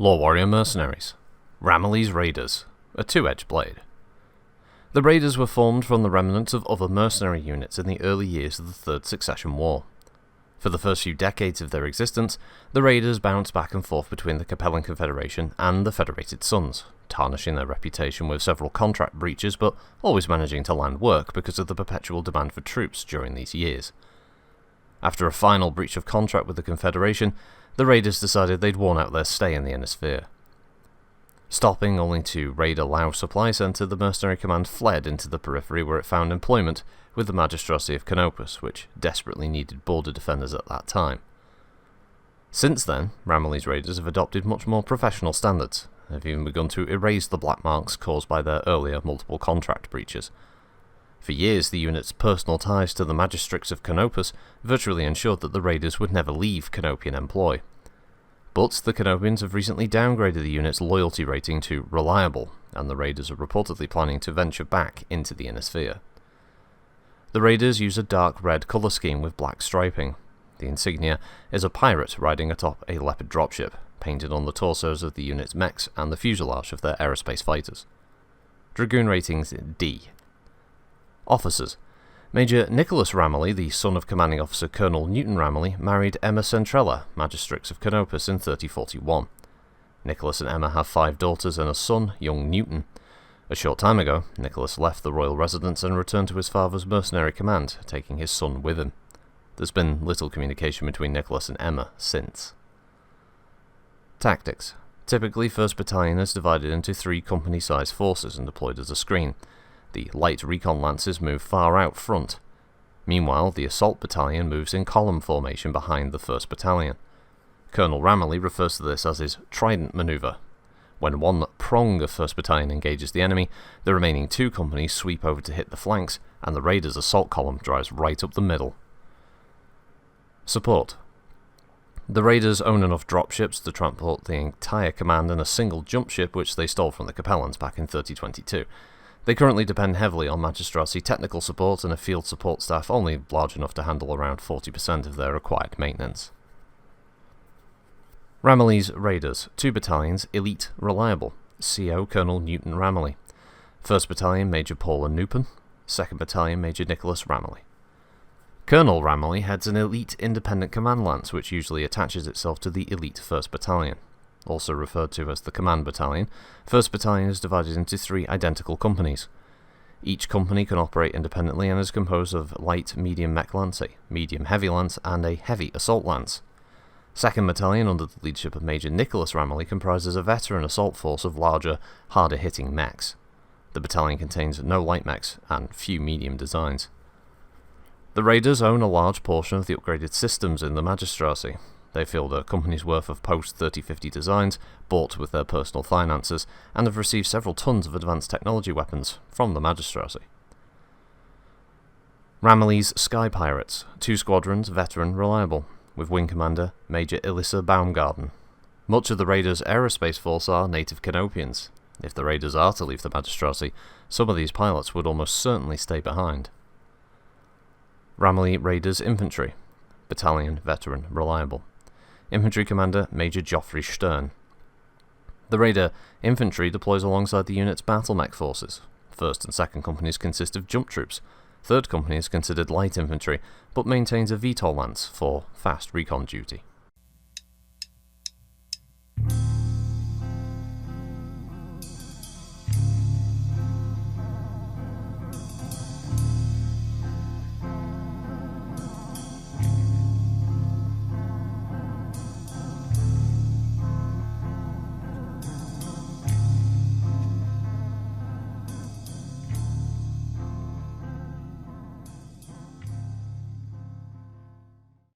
LoreWarrior Mercenaries, Ramilie's Raiders, a two-edged blade. The Raiders were formed from the remnants of other mercenary units in the early years of the Third Succession War. For the first few decades of their existence, the Raiders bounced back and forth between the Capellan Confederation and the Federated Sons, tarnishing their reputation with several contract breaches but always managing to land work because of the perpetual demand for troops during these years. After a final breach of contract with the Confederation, the Raiders decided they'd worn out their stay in the Inner Sphere. Stopping only to raid a Lao supply centre, the mercenary command fled into the periphery where it found employment with the magistracy of Canopus, which desperately needed border defenders at that time. Since then, Ramilie's Raiders have adopted much more professional standards, and have even begun to erase the black marks caused by their earlier multiple contract breaches. For years, the unit's personal ties to the magistrates of Canopus virtually ensured that the Raiders would never leave Canopian employ. But the Canopians have recently downgraded the unit's loyalty rating to reliable, and the Raiders are reportedly planning to venture back into the Inner Sphere. The Raiders use a dark red colour scheme with black striping. The insignia is a pirate riding atop a leopard dropship, painted on the torsos of the unit's mechs and the fuselage of their aerospace fighters. Dragoon ratings D. Officers. Major Nicholas Ramilie, the son of Commanding Officer Colonel Newton Ramilie, married Emma Centrella, Magistrix of Canopus, in 3041. Nicholas and Emma have 5 daughters and a son, young Newton. A short time ago, Nicholas left the royal residence and returned to his father's mercenary command, taking his son with him. There's been little communication between Nicholas and Emma since. Tactics. Typically, 1st Battalion is divided into 3 company-sized forces and deployed as a screen. The light recon lancers move far out front. Meanwhile, the assault battalion moves in column formation behind the 1st Battalion. Colonel Ramilie refers to this as his trident maneuver. When one prong of 1st Battalion engages the enemy, the remaining 2 companies sweep over to hit the flanks, and the Raiders' assault column drives right up the middle. Support. The Raiders own enough dropships to transport the entire command in a single jump ship which they stole from the Capellans back in 3022. They currently depend heavily on magistracy technical support and a field support staff only large enough to handle around 40% of their required maintenance. Ramilie's Raiders, 2 battalions, Elite, Reliable, CO Colonel Newton Ramilie, 1st Battalion Major Paul Nupin, 2nd Battalion Major Nicholas Ramilie. Colonel Ramilie heads an Elite Independent Command Lance which usually attaches itself to the Elite 1st Battalion. Also referred to as the Command Battalion, 1st Battalion is divided into 3 identical companies. Each company can operate independently and is composed of light medium mech lance, a medium heavy lance, and a heavy assault lance. 2nd Battalion, under the leadership of Major Nicholas Ramilie, comprises a veteran assault force of larger, harder-hitting mechs. The battalion contains no light mechs and few medium designs. The Raiders own a large portion of the upgraded systems in the magistracy. They field a company's worth of post-3050 designs, bought with their personal finances, and have received several tons of advanced technology weapons from the magistracy. Ramilie's Sky Pirates, 2 squadrons, veteran, reliable, with wing commander Major Elissa Baumgarten. Much of the Raiders' aerospace force are native Canopians. If the Raiders are to leave the magistracy, some of these pilots would almost certainly stay behind. Ramilie Raiders Infantry, battalion, veteran, reliable. Infantry Commander Major Geoffrey Stern. The Raider Infantry deploys alongside the unit's battle mech forces. 1st and 2nd companies consist of jump troops. 3rd company is considered light infantry, but maintains a VTOL lance for fast recon duty.